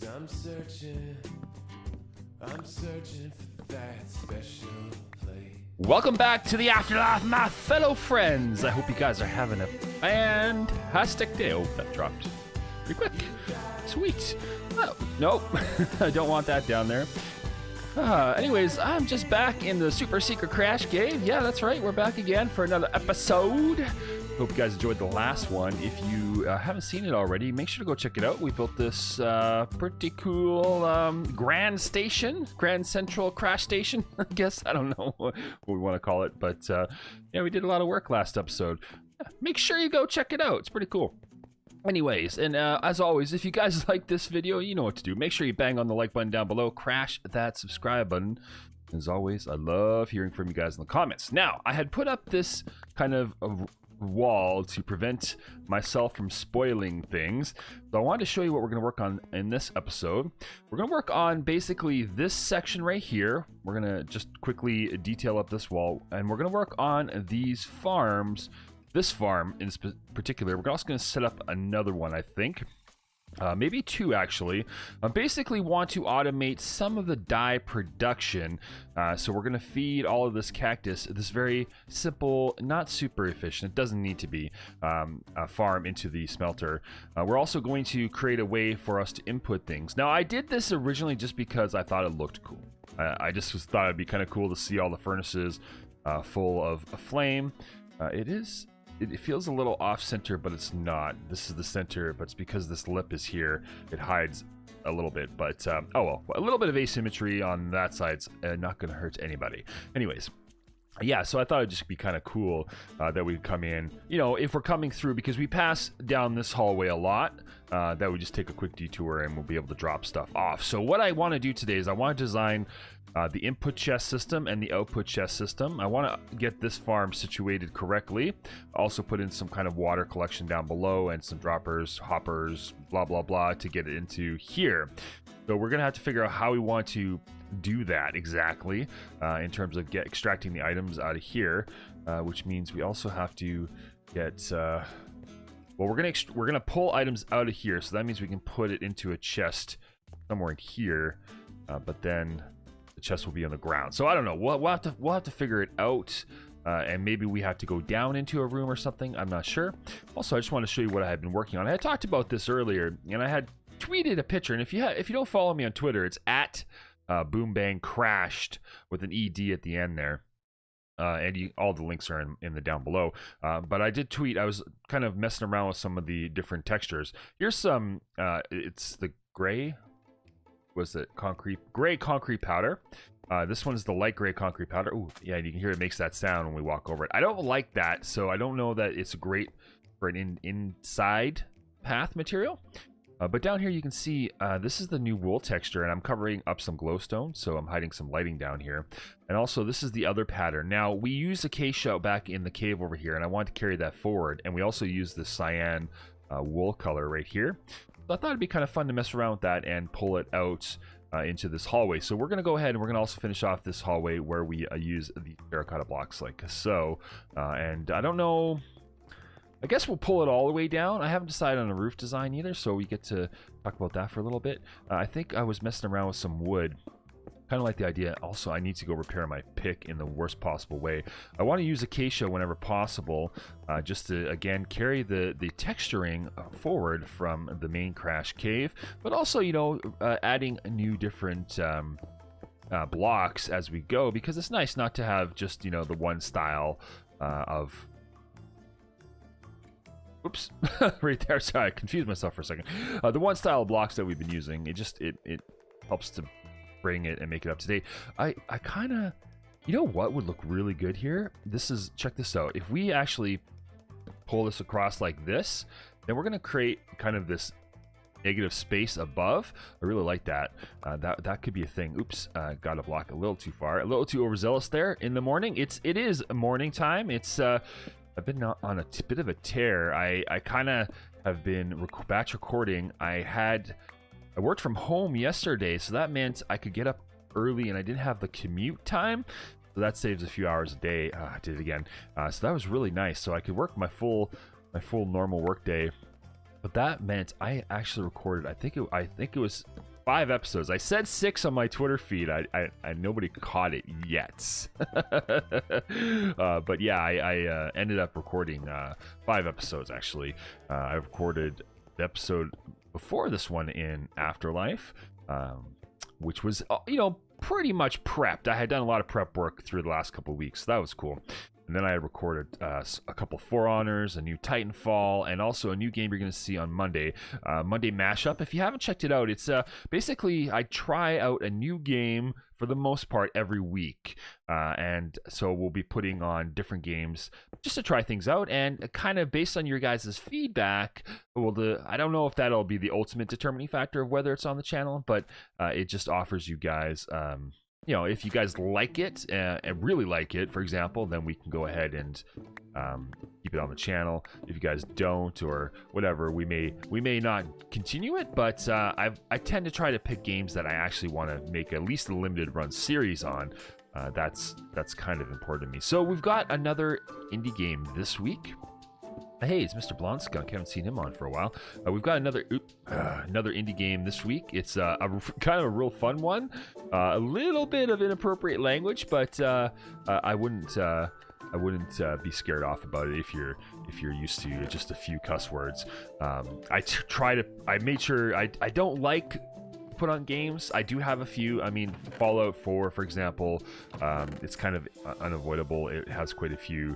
'Cause I'm searching for that special place. Welcome back to the Afterlife, my fellow friends. I hope you guys are having a fantastic day. Oh, that dropped pretty quick. Sweet. Oh, nope, I don't want that down there. Anyways, I'm just back in the super secret crash cave. Yeah, that's right. We're back again for another episode. Hope you guys enjoyed the last one. If you haven't seen it already, make sure to go check it out. We built this pretty cool Grand Central Crash Station, I guess. I don't know what we want to call it, but yeah, we did a lot of work last episode. Make sure you go check it out. It's pretty cool. Anyways, and as always, if you guys like this video, you know what to do. Make sure you bang on the like button down below. Crash that subscribe button. As always, I love hearing from you guys in the comments. Now, I had put up this kind of wall to prevent myself from spoiling things. So I wanted to show you what we're going to work on in this episode. We're going to work on basically this section right here. We're going to just quickly detail up this wall, and we're going to work on these farms. This farm in particular. We're also going to set up another one, I think. Maybe two, actually. I basically want to automate some of the dye production. So we're going to feed all of this cactus, this very simple, not super efficient, it doesn't need to be, farm into the smelter. We're also going to create a way for us to input things. Now, I did this originally just because I thought it looked cool. I just thought it'd be kind of cool to see all the furnaces full of flame. It feels a little off-center, but it's not. This is the center, but it's because this lip is here. It hides a little bit, but oh well. A little bit of asymmetry on that side's not going to hurt anybody. Anyways, yeah, so I thought it'd just be kind of cool that we'd come in, you know, if we're coming through, because we pass down this hallway a lot, that we just take a quick detour and we'll be able to drop stuff off. So what I want to do today is I want to design the input chest system and the output chest system. I want to get this farm situated correctly. Also put in some kind of water collection down below and some droppers, hoppers, blah, blah, blah, to get it into here. So we're going to have to figure out how we want to do that exactly in terms of extracting the items out of here, which means we also have to get... well, we're gonna pull items out of here, so that means we can put it into a chest somewhere in here, but then the chest will be on the ground. So I don't know. We'll have to figure it out, and maybe we have to go down into a room or something. I'm not sure. Also, I just want to show you what I had been working on. I had talked about this earlier, and I had tweeted a picture. And if you don't follow me on Twitter, it's at Boom Bang Crashed with an ED at the end there. And all the links are in the down below. But I did tweet. I was kind of messing around with some of the different textures. Here's some. It's the gray. Was it gray concrete powder? This one's the light gray concrete powder. Ooh, yeah, you can hear it makes that sound when we walk over it. I don't like that, so I don't know that it's great for an inside path material. But down here you can see this is the new wool texture, and I'm covering up some glowstone, so I'm hiding some lighting down here. And also this is the other pattern. Now we use acacia back in the cave over here, and I want to carry that forward. And we also use the cyan wool color right here. So I thought it'd be kind of fun to mess around with that and pull it out into this hallway. So we're going to go ahead and we're going to also finish off this hallway where we use the terracotta blocks like so. And I don't know... I guess we'll pull it all the way down. I haven't decided on a roof design either, so we get to talk about that for a little bit. I think I was messing around with some wood. Kind of like the idea. Also, I need to go repair my pick in the worst possible way. I want to use acacia whenever possible, just to, again, carry the texturing forward from the main crash cave, but also, you know, adding new different blocks as we go, because it's nice not to have just, you know, the one style of... Oops, right there. Sorry, I confused myself for a second. The one style of blocks that we've been using, it helps to bring it and make it up to date. I kind of, you know what would look really good here? Check this out. If we actually pull this across like this, then we're going to create kind of this negative space above. I really like that. That could be a thing. Oops, got a block a little too far, a little too overzealous there in the morning. It is morning time. It's I've been on a bit of a tear. I kind of have been batch recording. I worked from home yesterday, so that meant I could get up early and I didn't have the commute time. So that saves a few hours a day. I did it again. So that was really nice. So I could work my full normal work day. But that meant I actually recorded, I think it was 5 episodes. I said 6 on my Twitter feed. I nobody caught it yet. But yeah, I ended up recording 5 episodes actually. I recorded the episode before this one in Afterlife, which was pretty much prepped. I had done a lot of prep work through the last couple of weeks, so that was cool. And then I recorded a couple For Honors, a new Titanfall, and also a new game you're going to see on Monday. Monday Mashup. If you haven't checked it out, it's basically I try out a new game for the most part every week. And so we'll be putting on different games just to try things out. And kind of based on your guys' feedback, I don't know if that'll be the ultimate determining factor of whether it's on the channel, but it just offers you guys... if you guys like it and really like it, for example, then we can go ahead and keep it on the channel. If you guys don't or whatever, we may not continue it, but I tend to try to pick games that I actually want to make at least a limited run series on. That's kind of important to me. So we've got another indie game this week. Hey, it's Mr. Blonde Skunk. Haven't seen him on for a while. We've got another indie game this week. It's kind of a real fun one. A little bit of inappropriate language, but I wouldn't be scared off about it if you're used to just a few cuss words. I made sure I don't like put on games. I do have a few. I mean, Fallout 4, for example, it's kind of unavoidable. It has quite a few.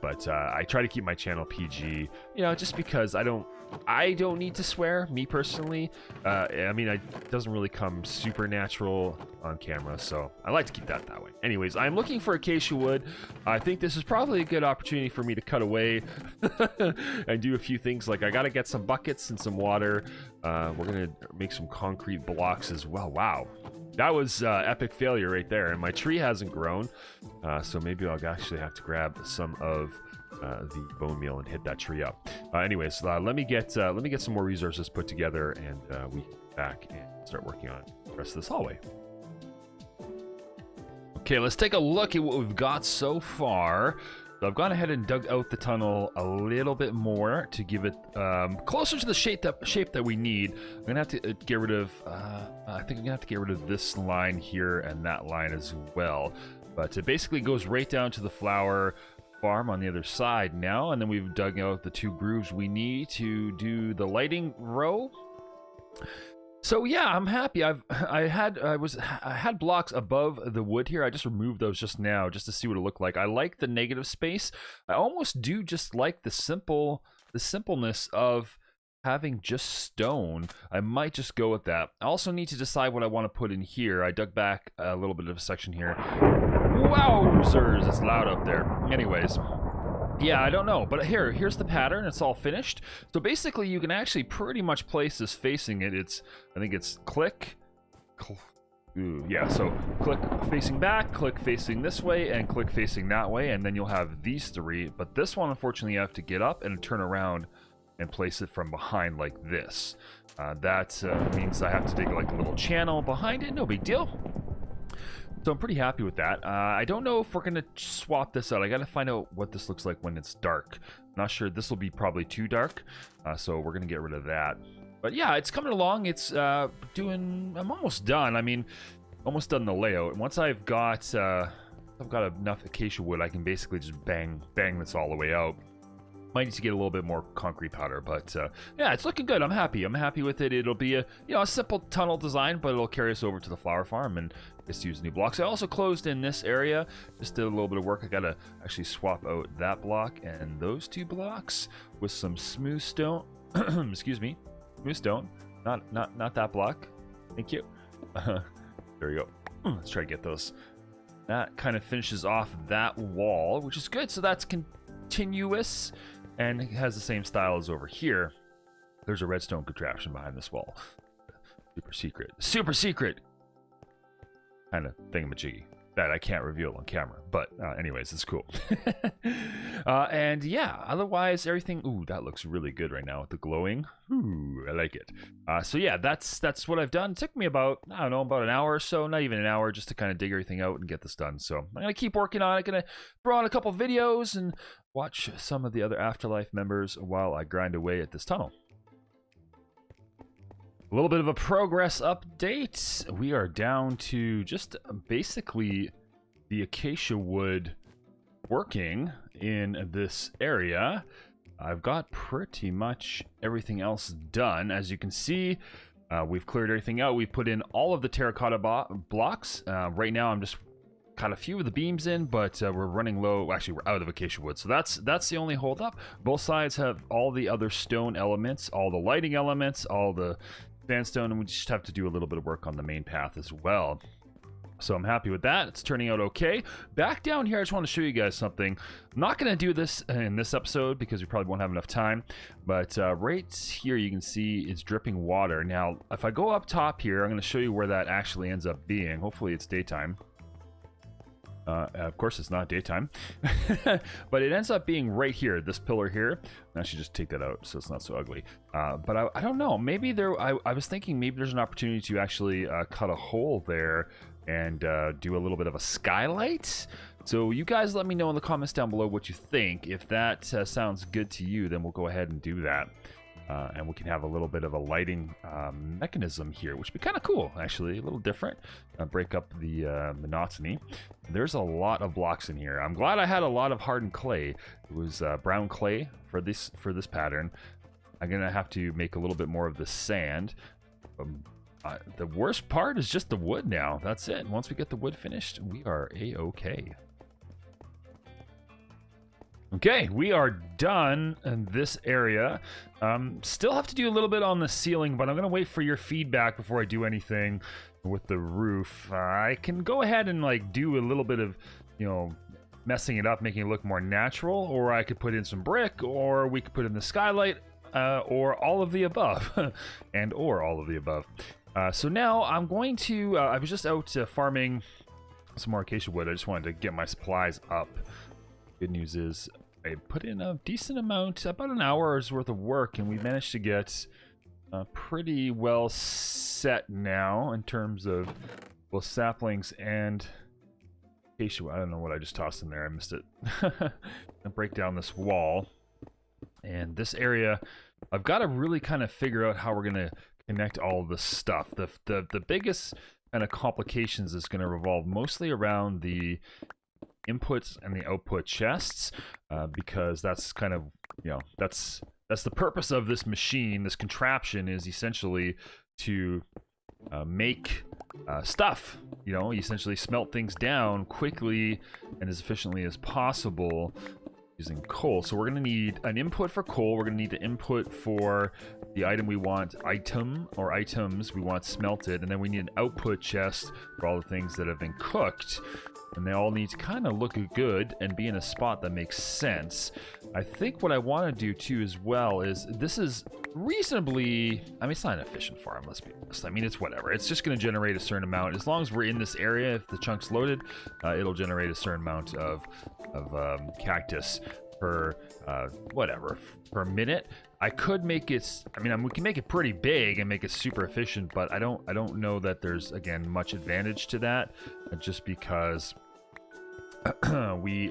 But I try to keep my channel PG, just because I don't need to swear, me personally. I mean, it doesn't really come super natural on camera, so I like to keep that way. Anyways, I'm looking for acacia wood. I think this is probably a good opportunity for me to cut away and do a few things. Like I gotta get some buckets and some water. We're gonna make some concrete blocks as well. Wow. That was epic failure right there, and my tree hasn't grown, so maybe I'll actually have to grab some of the bone meal and hit that tree up. Anyways, let me get some more resources put together, and we can get back and start working on the rest of this hallway. Okay, let's take a look at what we've got so far. So I've gone ahead and dug out the tunnel a little bit more to give it closer to the shape that we need. I'm gonna have to get rid of. I think I'm gonna have to get rid of this line here and that line as well. But it basically goes right down to the flower farm on the other side now, and then we've dug out the 2 grooves we need to do the lighting row. So yeah, I'm happy. I had blocks above the wood here. I just removed those just now just to see what it looked like. I like the negative space. I almost do just like the simpleness of having just stone. I might just go with that. I also need to decide what I want to put in here. I dug back a little bit of a section here. Wowzers, it's loud up there. Anyways. Yeah, I don't know, but here's the pattern. It's all finished. So basically, you can actually pretty much place this facing it. I think it's click. Yeah, so click facing back, click facing this way, and click facing that way, and then you'll have these 3. But this one, unfortunately, you have to get up and turn around and place it from behind like this. That means I have to dig like a little channel behind it. No big deal. So I'm pretty happy with that. I don't know if we're going to swap this out. I got to find out what this looks like when it's dark. I'm not sure. This will be probably too dark. So we're going to get rid of that. But yeah, it's coming along. It's I'm almost done. I mean, almost done the layout. Once I've got enough acacia wood, I can basically just bang this all the way out. Might need to get a little bit more concrete powder, but yeah, it's looking good. I'm happy. I'm happy with it. It'll be a simple tunnel design, but it'll carry us over to the flower farm and just use new blocks. I also closed in this area. Just did a little bit of work. I gotta actually swap out that block and those 2 blocks with some smooth stone. Excuse me, smooth stone. Not that block. Thank you. There we go. Let's try to get those. That kind of finishes off that wall, which is good. So that's continuous. And it has the same style as over here. There's a redstone contraption behind this wall. Super secret kind of thingamajiggy that I can't reveal on camera. But anyways, it's cool. And yeah, otherwise everything. Ooh, that looks really good right now with the glowing. Ooh, I like it. So yeah, that's what I've done. It took me about, I don't know, about an hour or so, not even an hour, just to kind of dig everything out and get this done. So I'm gonna keep working on it. Gonna throw on a couple videos and watch some of the other Afterlife members while I grind away at this tunnel. A little bit of a progress update. We are down to just basically the acacia wood working in this area. I've got pretty much everything else done. As you can see, we've cleared everything out. We've put in all of the terracotta blocks. Right now I'm just got a few of the beams in, but we're running low. Actually, we're out of acacia wood, so that's the only hold up. Both sides have all the other stone elements, all the lighting elements, all the sandstone, and we just have to do a little bit of work on the main path as well. So I'm happy with that. It's turning out okay. Back down here, I just want to show you guys something. I'm not going to do this in this episode because we probably won't have enough time. But right here, you can see it's dripping water. Now, if I go up top here, I'm going to show you where that actually ends up being. Hopefully it's daytime. Of course, it's not daytime. But it ends up being right here, this pillar here. I should just take that out so it's not so ugly. But I don't know. Maybe there. I was thinking maybe there's an opportunity to actually cut a hole there and do a little bit of a skylight. So you guys let me know in the comments down below what you think. If that sounds good to you, then we'll go ahead and do that. And we can have a little bit of a lighting mechanism here, which would be kind of cool, actually. A little different. Break up the monotony. There's a lot of blocks in here. I'm glad I had a lot of hardened clay. It was brown clay for this pattern. I'm going to have to make a little bit more of the sand. The worst part is just the wood now. That's it. Once we get the wood finished, we are A-okay. Okay, we are done in this area. Still have to do a little bit on the ceiling, but I'm going to wait for your feedback before I do anything with the roof. I can go ahead and like do a little bit of, you know, messing it up, making it look more natural, or I could put in some brick, or we could put in the skylight, or all of the above, or all of the above. So now I'm going to, I was just out farming some more acacia wood. I just wanted to get my supplies up. Good news is I put in a decent amount, about an hour's worth of work, and we managed to get pretty well set now in terms of both saplings and acacia. I don't know what I just tossed in there. I missed it. I break down this wall, and this area, I've got to really kind of figure out how we're going to connect all of this stuff. The biggest kind of complications is going to revolve mostly around the inputs and the output chests, because that's kind of, you know, that's the purpose of this machine. This contraption is essentially to make stuff, you know, essentially smelt things down quickly and as efficiently as possible using coal. So we're going to need an input for coal. We're going to need the input for the item we want, items we want smelted, and then we need an output chest for all the things that have been cooked. And they all need to kind of look good and be in a spot that makes sense. I think what I want to do too as well is, this is reasonably, I mean, it's not an efficient farm, let's be honest. I mean, it's whatever. It's just going to generate a certain amount. As long as we're in this area, if the chunk's loaded, it'll generate a certain amount of cactus per whatever, per minute. I could make it, I mean, we can make it pretty big and make it super efficient, but I don't know that there's, again, much advantage to that, just because at the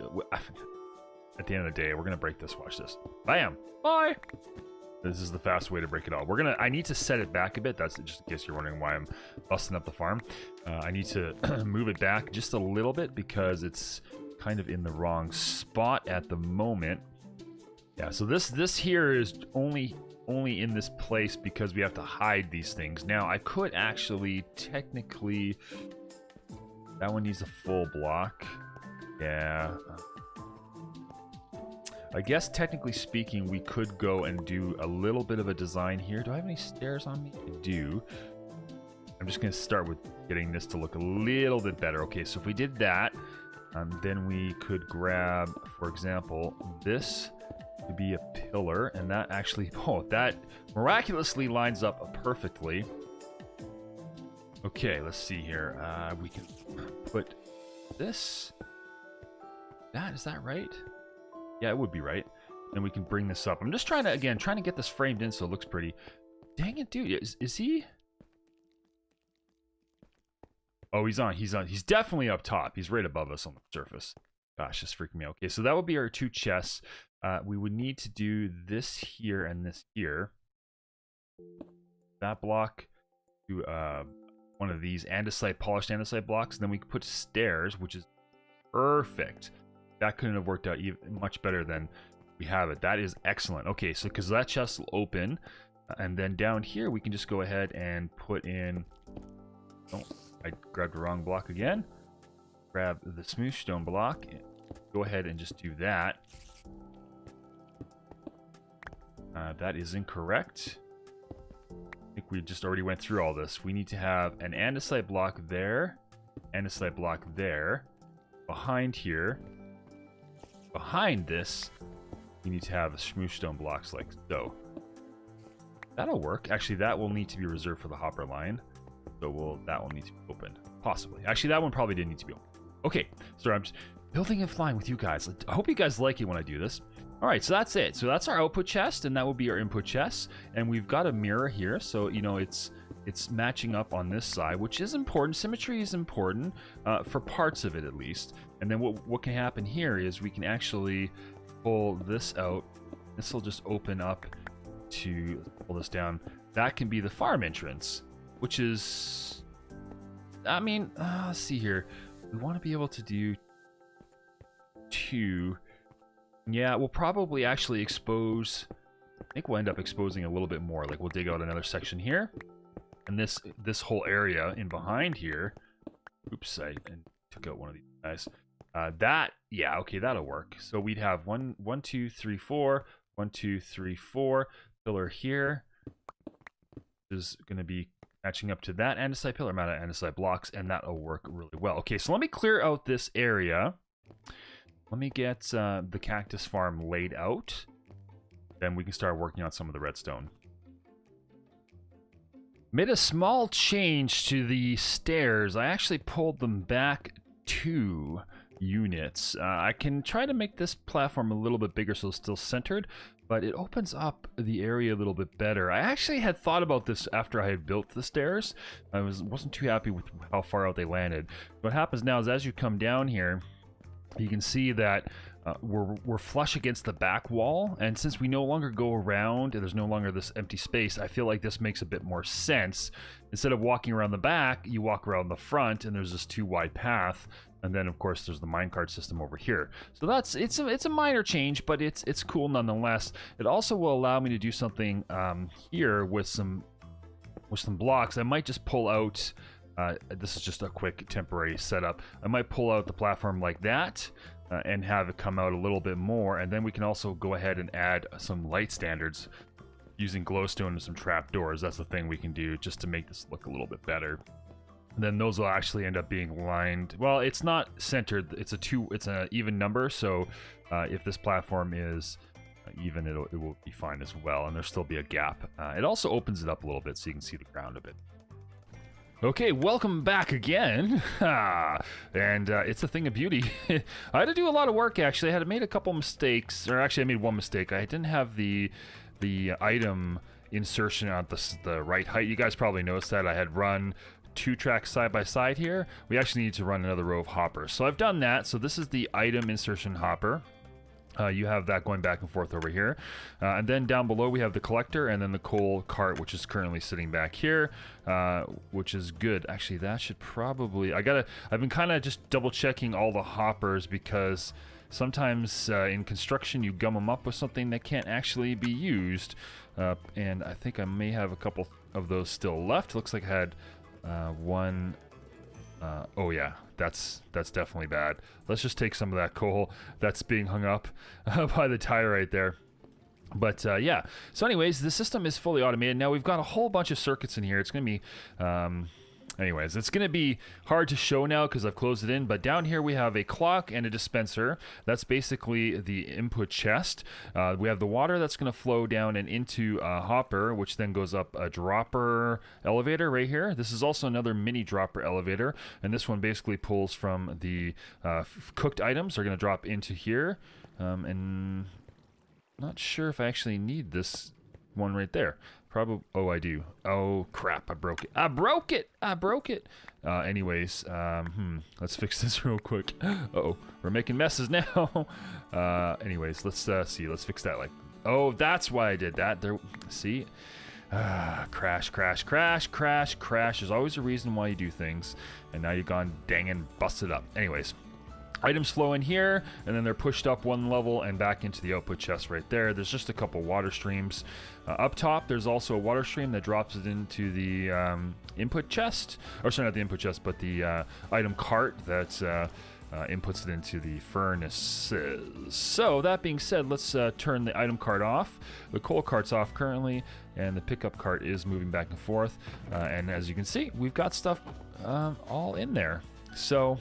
end of the day, we're gonna break this. Watch this. Bam! Bye! This is the fast way to break it all. I need to set it back a bit. That's just in case you're wondering why I'm busting up the farm. I need to move it back just a little bit because it's kind of in the wrong spot at the moment. Yeah, so this here is only in this place because we have to hide these things. Now, I could actually technically, that one needs a full block. Yeah. I guess technically speaking, we could go and do a little bit of a design here. Do I have any stairs on me? I do. I'm just going to start with getting this to look a little bit better. Okay, so if we did that, then we could grab, for example, this to be a pillar, and that actually, oh, that miraculously lines up perfectly. Okay, let's see here. We can put this. Is that right? Yeah, it would be right. And we can bring this up. I'm just trying to, again, trying to get this framed in so it looks pretty. Dang it, dude. Is he? Oh, he's on. He's definitely up top. He's right above us on the surface. Gosh, it's freaking me out. Okay, so that would be our two chests. We would need to do this here and this here. That block do one of these andesite, polished andesite blocks. And then we can put stairs, which is perfect. That couldn't have worked out even much better than we have it. That is excellent. Okay, so because that chest will open, and then down here we can just go ahead and put in. Oh, I grabbed the wrong block again. Grab the smooth stone block. Go ahead and just do that. That is incorrect. I think we just already went through all this. We need to have an andesite block there, andesite block there. Behind here, behind this, you need to have smooth stone blocks like so. That'll work. Actually, that will need to be reserved for the hopper line. So that will need to be opened. Possibly. Actually, that one probably didn't need to be opened. Okay, so I'm just building and flying with you guys. I hope you guys like it when I do this. All right, so that's it. So that's our output chest, and that will be our input chest. And we've got a mirror here, so you know it's matching up on this side, which is important. Symmetry is important for parts of it, at least. And then what can happen here is we can actually pull this out. This will just open up to pull this down. That can be the farm entrance, which is, I mean, let's see here. We want to be able to do 2. Yeah, we'll probably actually expose, I think we'll end up exposing a little bit more. Like we'll dig out another section here. And this whole area in behind here. Oops, I took out one of these guys. Yeah, okay, that'll work. So we'd have 1, 2, 3, 4, 1, 2, 3, 4 pillar here. Is going to be matching up to that andesite pillar amount of andesite blocks, and that'll work really well. Okay, so let me clear out this area. Let me get the cactus farm laid out. Then we can start working on some of the redstone. Made a small change to the stairs. I actually pulled them back 2 units. I can try to make this platform a little bit bigger so it's still centered, but it opens up the area a little bit better. I actually had thought about this after I had built the stairs. I wasn't too happy with how far out they landed. What happens now is as you come down here, you can see that we're flush against the back wall, and since we no longer go around and there's no longer this empty space, I feel like this makes a bit more sense. Instead of walking around the back, you walk around the front, and there's this 2 wide path, and then of course there's the minecart system over here. So it's a minor change, but it's cool nonetheless. It also will allow me to do something here with some blocks. I might just pull out. This is just a quick temporary setup. I might pull out the platform like that and have it come out a little bit more, and then we can also go ahead and add some light standards using glowstone and some trap doors. That's the thing we can do just to make this look a little bit better. And then those will actually end up being lined. Well, it's not centered. It's an even number. So if this platform is even, it will be fine as well, and there'll still be a gap. It also opens it up a little bit so you can see the ground a bit. Okay, welcome back again. And it's a thing of beauty. I had to do a lot of work, actually. I had made a couple mistakes, or actually I made one mistake. I didn't have the item insertion at the right height. You guys probably noticed that I had run 2 tracks side by side here. We actually need to run another row of hoppers. So I've done that. So this is the item insertion hopper. You have that going back and forth over here. And then down below we have the collector and then the coal cart, which is currently sitting back here, which is good. Actually, that should probably... I've been kind of just double checking all the hoppers because sometimes in construction you gum them up with something that can't actually be used. And I think I may have a couple of those still left. Looks like I had one... oh yeah, that's definitely bad. Let's just take some of that coal that's being hung up by the tire right there. But yeah, so anyways, the system is fully automated. Now we've got a whole bunch of circuits in here. It's going to be... anyways, it's going to be hard to show now because I've closed it in, but down here we have a clock and a dispenser. That's basically the input chest. We have the water that's going to flow down and into a hopper, which then goes up a dropper elevator right here. This is also another mini dropper elevator, and this one basically pulls from the cooked items. They're going to drop into here, and not sure if I actually need this one right there. Probably. Oh, I do. Oh crap! I broke it. I broke it. Anyways, let's fix this real quick. Uh-oh, we're making messes now. Anyways, let's see. Let's fix that. Oh, that's why I did that. There. See. Crash, crash, crash, crash, crash. There's always a reason why you do things, and now you've gone dang and busted up. Anyways, items flow in here, and then they're pushed up one level and back into the output chest right there. There's just a couple water streams. Up top, there's also a water stream that drops it into the input chest. Or sorry, not the input chest, but the item cart that inputs it into the furnaces. So that being said, let's turn the item cart off. The coal cart's off currently, and the pickup cart is moving back and forth. And as you can see, we've got stuff all in there. So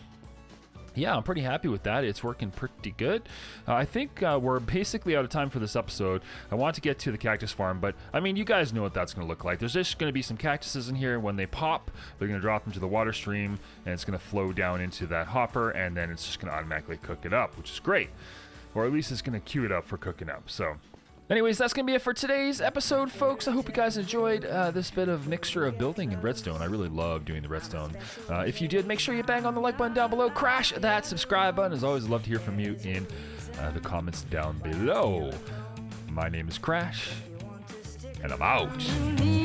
yeah, I'm pretty happy with that. It's working pretty good. I think we're basically out of time for this episode. I want to get to the cactus farm, but I mean, you guys know what that's going to look like. There's just going to be some cactuses in here. When they pop, they're going to drop into the water stream, and it's going to flow down into that hopper, and then it's just going to automatically cook it up, which is great. Or at least it's going to queue it up for cooking up. So anyways, that's going to be it for today's episode, folks. I hope you guys enjoyed this bit of mixture of building and redstone. I really love doing the redstone. If you did, make sure you bang on the like button down below. Crash that subscribe button. As always, I'd love to hear from you in the comments down below. My name is Crash, and I'm out.